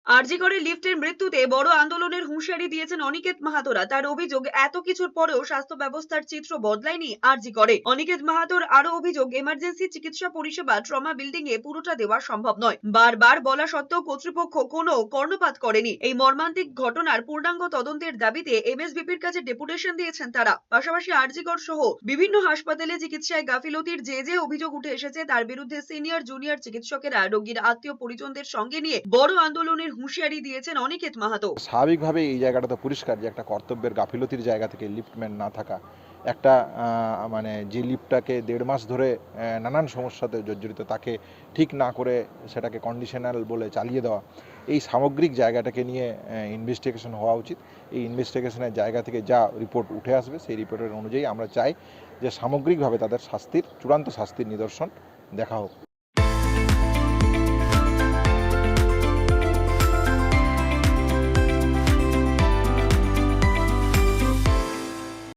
আরজি করে লিফটের মৃত্যুতে বড় আন্দোলনের হুঁশিয়ারি দিয়েছেন অনিকেত মাহাতোরা। তার অভিযোগ, এত কিছুর পরেও স্বাস্থ্য ব্যবস্থার চিত্র বদলায়নি আরজি করে। অনিকেত মাহাতোর আরো অভিযোগ, এমার্জেন্সি চিকিৎসা পরিষেবা ট্রমা বিল্ডিং এ পুরোটা দেওয়া সম্ভব নয়। বারবার বলা সত্ত্বেও কর্তৃপক্ষ কোনো কর্ণপাত করেনি। এই মর্মান্তিক ঘটনার পূর্ণাঙ্গ তদন্তের দাবিতে এমএসভিপির কাছে ডেপুটেশন দিয়েছেন তারা। পাশাপাশি আরজি কর সহ বিভিন্ন হাসপাতালে চিকিৎসায় গাফিলতির যে অভিযোগ উঠে এসেছে তার বিরুদ্ধে সিনিয়র জুনিয়র চিকিৎসকেরা রোগীর আত্মীয় পরিজনদের সঙ্গে নিয়ে বড় আন্দোলনের হুঁশিয়ারি দিয়েছেন অনিকেত মাহাতো। স্বাভাবিকভাবে এই জায়গাটা তো পরিষ্কার যে একটা কর্তব্যের গাফিলতির জায়গা থেকে লিফটম্যান না থাকা, একটা মানে যে লিফটটাকে 1.5 মাস ধরে নানান সমস্যাতে জর্জরিত তাকে ঠিক না করে সেটাকে কন্ডিশনাল বলে চালিয়ে দেওয়া, এই সামগ্রিক জায়গাটাকে নিয়ে ইনভেস্টিগেশন হওয়া উচিত। এই ইনভেস্টিগেশনের জায়গা থেকে যা রিপোর্ট উঠে আসবে সেই রিপোর্টের অনুযায়ী আমরা চাই যে সামগ্রিকভাবে তাদের শাস্তির চূড়ান্ত শাস্তির নিদর্শন দেখা হোক।